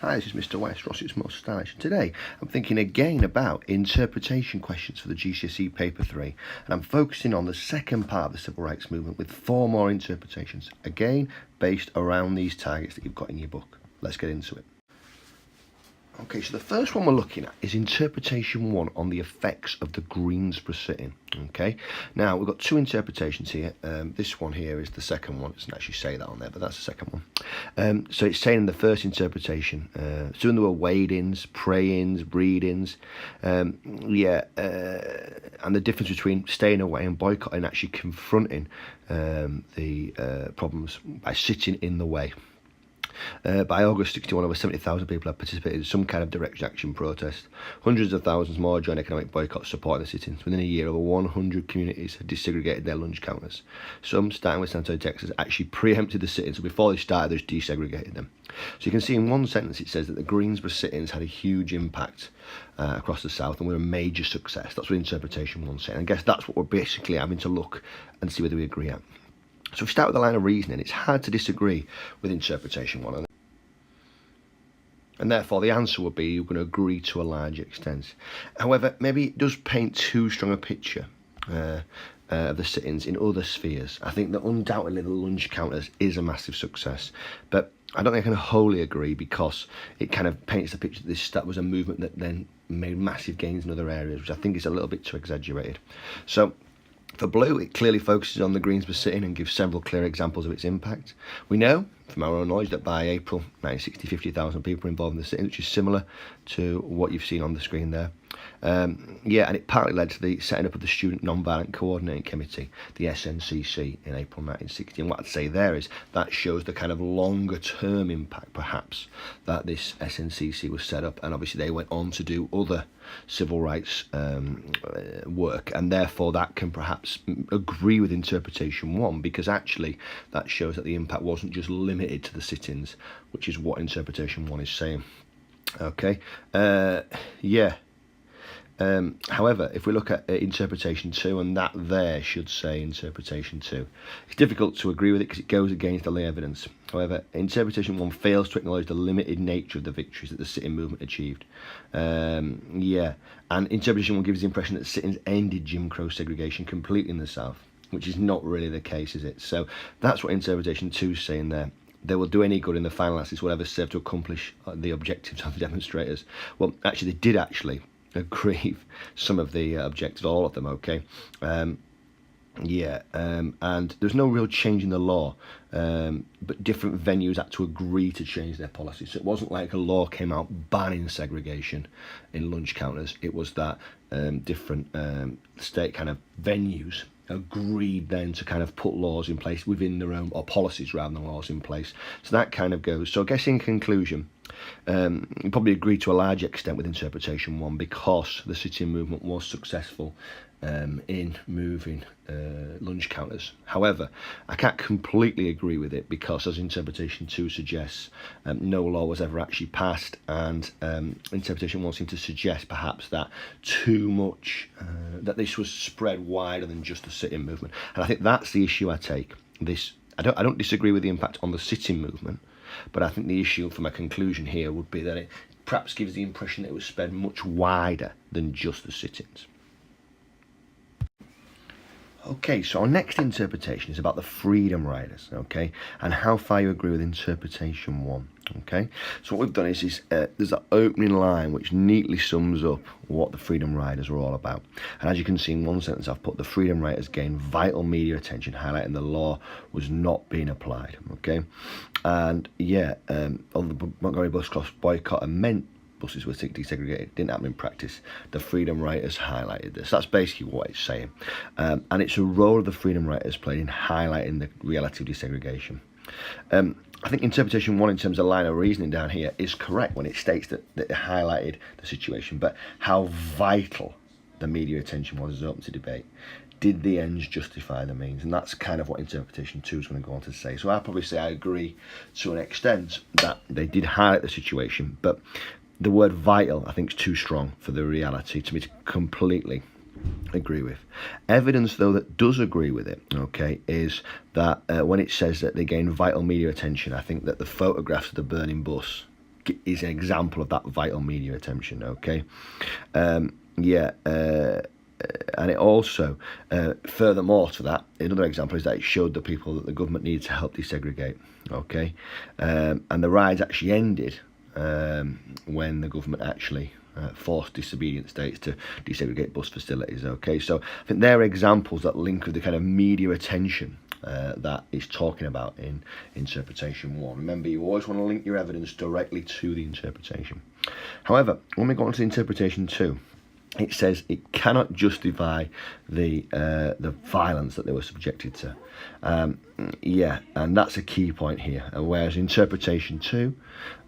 Hi, this is Mr. West, Ross's Most Stylish. Today, I'm thinking again about interpretation questions for the GCSE Paper 3, and I'm focusing on the second part of the Civil Rights Movement with 4 more interpretations, again based around these targets that you've got in your book. Let's get into it. Okay, so the first one we're looking at is interpretation 1 on the effects of the Greensboro sit-in. Okay, now we've got 2 interpretations here. This one here is the second one. It doesn't actually say that on there, but that's the second one. So it's saying in the first interpretation, soon there were wade-ins, pray-ins, breed-ins, and the difference between staying away and boycotting, actually confronting the problems by sitting in the way. By August 61, over 70,000 people have participated in some kind of direct action protest. Hundreds of thousands more joined economic boycotts supporting the sit-ins. Within a year, over 100 communities had desegregated their lunch counters. Some, starting with San Antonio, Texas, actually preempted the sit-ins, so before they started, they just desegregated them. So you can see in one sentence it says that the Greensboro sit-ins had a huge impact across the South and were a major success. That's what interpretation 1 said. And I guess that's what we're basically having to look and see whether we agree at. So if we start with the line of reasoning, it's hard to disagree with interpretation 1. And therefore the answer would be you're going to agree to a large extent. However, maybe it does paint too strong a picture of the sit-ins in other spheres. I think that undoubtedly the lunch counters is a massive success, but I don't think I can wholly agree, because it kind of paints the picture that that was a movement that then made massive gains in other areas, which I think is a little bit too exaggerated. So for blue, it clearly focuses on the Greensboro sit-in and gives several clear examples of its impact. We know from our own knowledge that by April 1960, 50,000 people were involved in the sit-in, which is similar to what you've seen on the screen there. And it partly led to the setting up of the Student Nonviolent Coordinating Committee, the SNCC, in April 1960. And what I'd say there is that shows the kind of longer term impact, perhaps, that this SNCC was set up, and obviously they went on to do other civil rights work, and therefore that can perhaps agree with interpretation 1, because actually that shows that the impact wasn't just limited to the sit-ins, which is what interpretation 1 is saying. Okay, however, if we look at interpretation 2, and that there should say interpretation 2, it's difficult to agree with it because it goes against the lay evidence. However, interpretation 1 fails to acknowledge the limited nature of the victories that the sit-in movement achieved. And interpretation 1 gives the impression that sit-ins ended Jim Crow segregation completely in the South, which is not really the case, is it? So that's what interpretation 2 is saying there. They will do any good in the final analysis, whatever served to accomplish the objectives of the demonstrators. Well, actually, they did actually agree some of the objectives, all of them, okay? And there's no real change in the law, but different venues had to agree to change their policies. So it wasn't like a law came out banning segregation in lunch counters. It was that different state kind of venues agreed then to kind of put laws in place within their own, or policies rather than laws in place. So that kind of goes. So I guess in conclusion, you probably agree to a large extent with interpretation 1, because the sit-in movement was successful in moving lunch counters. However, I can't completely agree with it, because as interpretation 2 suggests, no law was ever actually passed, and interpretation 1 seems to suggest perhaps that too much, that this was spread wider than just the sit-in movement. And I think that's the issue I take. I don't disagree with the impact on the sit-in movement, but I think the issue for my conclusion here would be that it perhaps gives the impression that it was spread much wider than just the sit-ins. Okay, so our next interpretation is about the Freedom Riders, okay, and how far you agree with interpretation 1, okay? So what we've done is there's an opening line which neatly sums up what the Freedom Riders are all about. And as you can see in one sentence, I've put the Freedom Riders gained vital media attention, highlighting the law was not being applied, okay? And although the Montgomery bus cross boycott and meant buses were desegregated, didn't happen in practice, the Freedom Riders highlighted this. That's basically what it's saying. And it's a role the Freedom Riders played in highlighting the reality of desegregation. I think interpretation 1 in terms of line of reasoning down here is correct when it states that it highlighted the situation, but how vital the media attention was is open to debate. Did the ends justify the means? And that's kind of what interpretation 2 is going to go on to say. So I'll probably say I agree to an extent that they did highlight the situation, but the word vital, I think, is too strong for the reality to me to completely agree with. Evidence, though, that does agree with it, okay, is that when it says that they gain vital media attention, I think that the photographs of the burning bus is an example of that vital media attention, okay? And it also, furthermore to that, another example is that it showed the people that the government needed to help desegregate, okay? And the riots actually ended when the government actually forced disobedient states to desegregate bus facilities, okay? So I think they're examples that link with the kind of media attention that it's talking about in interpretation 1. Remember, you always want to link your evidence directly to the interpretation. However, when we go on to interpretation 2, it says it cannot justify the violence that they were subjected to. And that's a key point here. Whereas interpretation 2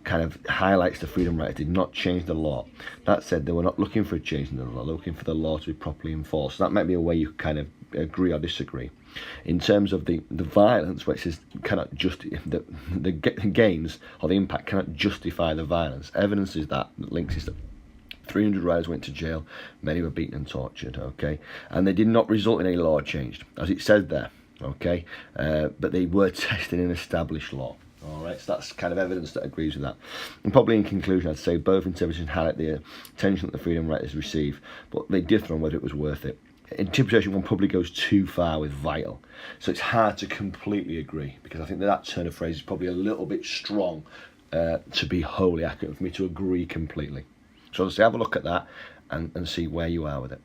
kind of highlights the freedom rights did not change the law. That said, they were not looking for a change in the law, looking for the law to be properly enforced. So that might be a way you kind of agree or disagree. In terms of the violence, where it says cannot the gains or the impact cannot justify the violence. Evidence is that links is that 300 riders went to jail, many were beaten and tortured, okay? And they did not result in any law changed, as it says there, okay? But they were testing an established law, all right? So that's kind of evidence that agrees with that. And probably in conclusion, I'd say both interpretations highlight the attention that the freedom writers receive, but they differ on whether it was worth it. Interpretation 1 probably goes too far with vital, so it's hard to completely agree, because I think that turn of phrase is probably a little bit strong to be wholly accurate for me to agree completely. So let's have a look at that and see where you are with it.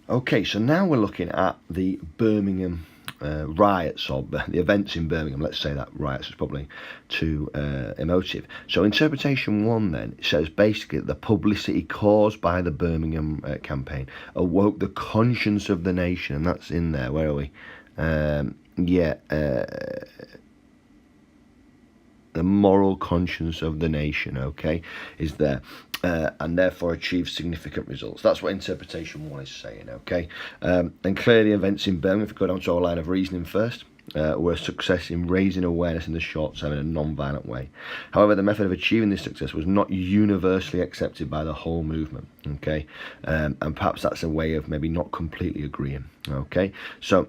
Okay, so now we're looking at the Birmingham riots, or the events in Birmingham. Let's say that riots is probably too emotive. So interpretation 1 then says basically that the publicity caused by the Birmingham campaign awoke the conscience of the nation, and that's in there. Where are we? The moral conscience of the nation, okay, is there, and therefore achieved significant results. That's what interpretation 1 is saying, okay. And clearly events in Birmingham, if we go down to our line of reasoning first, were a success in raising awareness in the short term in a non-violent way. However, the method of achieving this success was not universally accepted by the whole movement, okay, and perhaps that's a way of maybe not completely agreeing, okay. So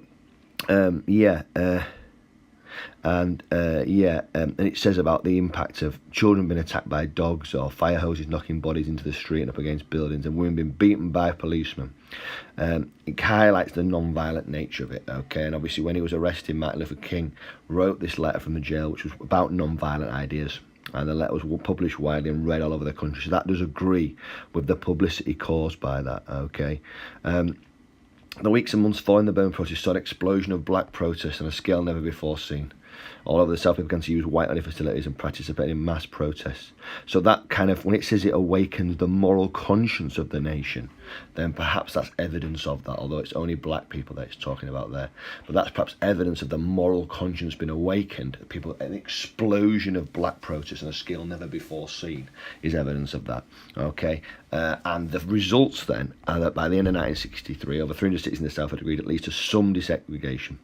and it says about the impact of children being attacked by dogs, or fire hoses knocking bodies into the street and up against buildings, and women being beaten by policemen. It highlights the non-violent nature of it, okay. And obviously when he was arrested, Martin Luther King wrote this letter from the jail, which was about non-violent ideas, and the letter was published widely and read all over the country. So that does agree with the publicity caused by that, okay. The weeks and months following the Birmingham protest saw an explosion of black protests on a scale never before seen. All over the South, people began to use white-only facilities and participate in mass protests. So that kind of, when it says it awakens the moral conscience of the nation, then perhaps that's evidence of that, although it's only black people that it's talking about there. But that's perhaps evidence of the moral conscience being awakened. People, an explosion of black protests on a scale never before seen is evidence of that, okay? And the results then are that by the end of 1963, over 300 cities in the South had agreed at least to some desegregation.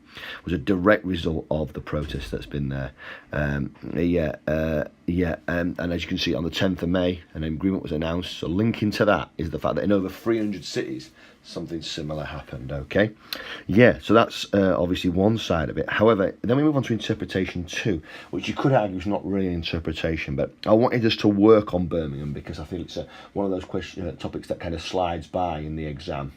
Was a direct result of the protest that's been there. And as you can see, on the 10th of May, an agreement was announced. So linking to that is the fact that in over 300 cities, something similar happened, okay? So that's obviously one side of it. However, then we move on to interpretation 2, which you could argue is not really an interpretation, but I wanted us to work on Birmingham because I think it's one of those topics that kind of slides by in the exam.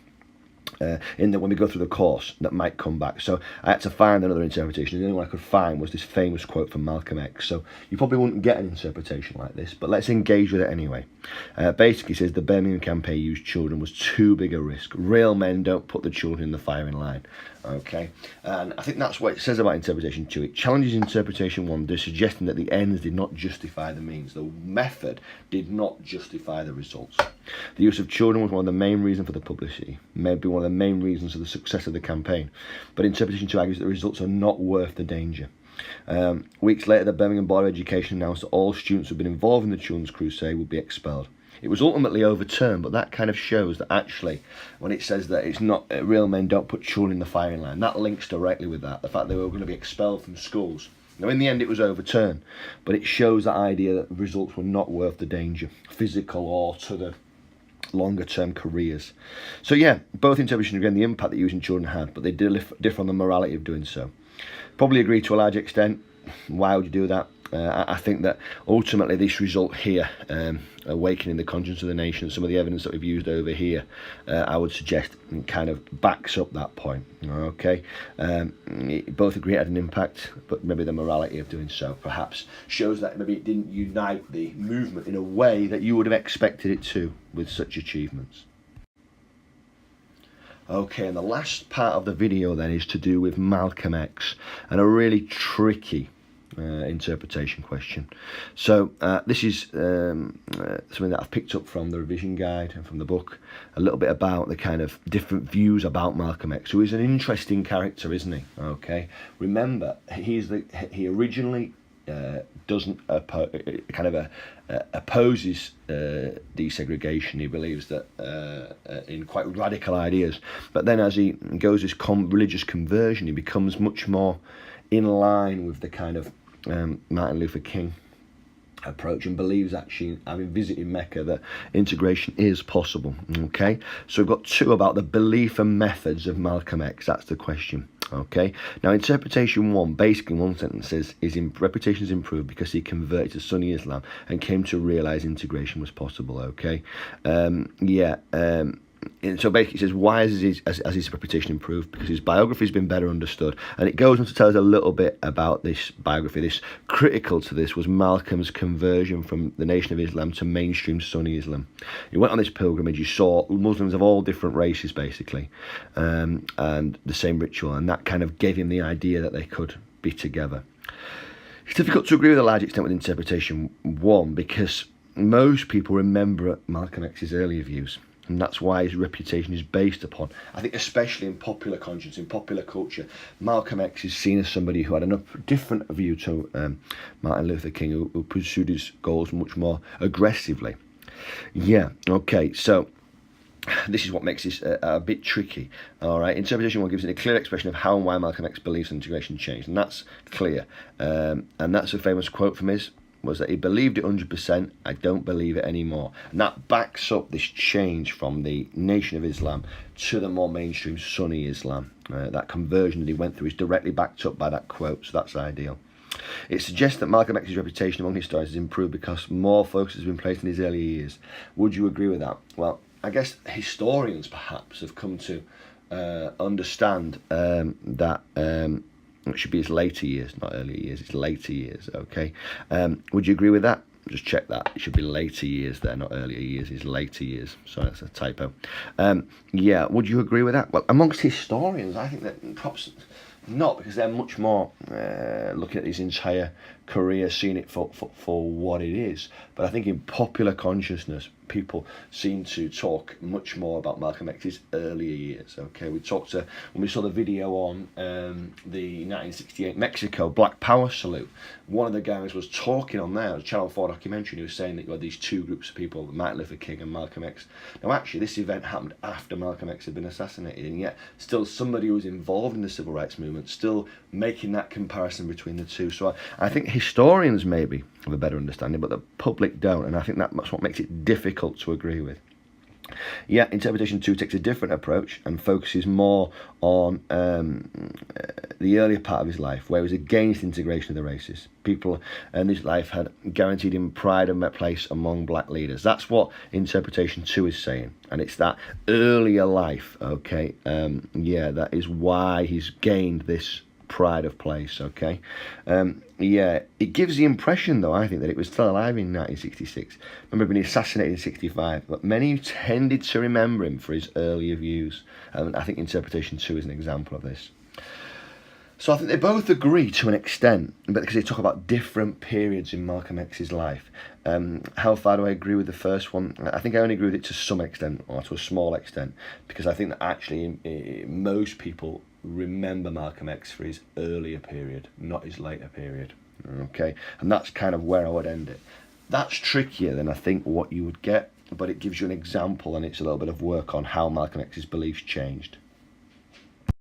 When we go through the course, that might come back. So I had to find another interpretation. The only one I could find was this famous quote from Malcolm X. So you probably wouldn't get an interpretation like this, but let's engage with it anyway. Basically, it says the Birmingham campaign used children was too big a risk. Real men don't put the children in the firing line. Okay, and I think that's what it says about interpretation 2. It challenges interpretation 1, they're suggesting that the ends did not justify the means. The method did not justify the results. The use of children was one of the main reasons for the publicity, maybe one of the main reasons for the success of the campaign. But interpretation 2 argues that the results are not worth the danger. Weeks later, the Birmingham Board of Education announced that all students who had been involved in the Children's Crusade would be expelled. It was ultimately overturned, but that kind of shows that actually, when it says that it's not real men don't put children in the firing line, that links directly with that, the fact they were going to be expelled from schools. Now, in the end, it was overturned, but it shows that idea that the results were not worth the danger, physical or to the longer-term careers. So both interpretations again the impact that using children had, but they differ on the morality of doing so. Probably agree to a large extent. Why would you do that? I think that ultimately this result here, awakening the conscience of the nation, some of the evidence that we've used over here, I would suggest kind of backs up that point. Okay, both agree it had an impact, but maybe the morality of doing so perhaps shows that maybe it didn't unite the movement in a way that you would have expected it to with such achievements. Okay, and the last part of the video then is to do with Malcolm X, and a really tricky interpretation question. So this is something that I've picked up from the revision guide and from the book, a little bit about the kind of different views about Malcolm X, who is an interesting character, isn't he? Okay, remember he originally doesn't opposes desegregation. He believes that in quite radical ideas, but then as he goes his religious conversion, he becomes much more in line with the kind of Martin Luther King approach, and believes, actually, having visited Mecca, that integration is possible. Okay, so we've got two about the belief and methods of Malcolm X. That's the question. Okay, now interpretation one, basically one sentence says his reputation is improved because he converted to Sunni Islam and came to realize integration was possible. Okay, and so basically it says, why has his reputation improved? Because his biography has been better understood. And it goes on to tell us a little bit about this biography. This critical to this was Malcolm's conversion from the Nation of Islam to mainstream Sunni Islam. He went on this pilgrimage. He saw Muslims of all different races, basically, and the same ritual, and that kind of gave him the idea that they could be together. It's difficult to agree with a large extent with interpretation one, because most people remember Malcolm X's earlier views, and that's why his reputation is based upon. I think especially in popular conscience, in popular culture, Malcolm X is seen as somebody who had a different view to Martin Luther King, who pursued his goals much more aggressively. Yeah, okay, so this is what makes this a bit tricky. All right, interpretation one gives it a clear expression of how and why Malcolm X believes integration changed, and that's clear. And that's a famous quote from his, was that he believed it 100%, I don't believe it anymore. And that backs up this change from the Nation of Islam to the more mainstream Sunni Islam. That conversion that he went through is directly backed up by that quote, so that's ideal. It suggests that Malcolm X's reputation among historians has improved because more focus has been placed in his earlier years. Would you agree with that? Well, I guess historians perhaps have come to understand that it should be his later years, not earlier years, it's later years, okay? Would you agree with that? Just check that. It should be later years there, not earlier years, it's later years. Sorry, that's a typo. Yeah, would you agree with that? Well, amongst historians, I think that perhaps not, because they're much more looking at his entire career, seeing it for what it is. But I think in popular consciousness, people seem to talk much more about Malcolm X's earlier years. Okay, when we saw the video on the 1968 Mexico Black Power salute, one of the guys was talking on there, a Channel 4 documentary, and he was saying that you had these two groups of people, Martin Luther King and Malcolm X. Now actually this event happened after Malcolm X had been assassinated, and yet still somebody who was involved in the civil rights movement still making that comparison between the two. So I think historians maybe have a better understanding, but the public don't, and I think that's what makes it difficult to agree with. Yeah, interpretation 2 takes a different approach and focuses more on the earlier part of his life, where he was against integration of the races. People in his life had guaranteed him pride and place among black leaders. That's what interpretation 2 is saying, and it's that earlier life, okay? Yeah, that is why he's gained this pride of place, okay? Yeah, it gives the impression, though, I think, that it was still alive in 1966. Remember being assassinated in 65, but many tended to remember him for his earlier views. And I think interpretation 2 is an example of this. So I think they both agree to an extent, but because they talk about different periods in Malcolm X's life. How far do I agree with the first one? I think I only agree with it to some extent, or to a small extent, because I think that actually most people remember Malcolm X for his earlier period, not his later period. Okay, and that's kind of where I would end it. That's trickier than I think what you would get, but it gives you an example, and it's a little bit of work on how Malcolm X's beliefs changed.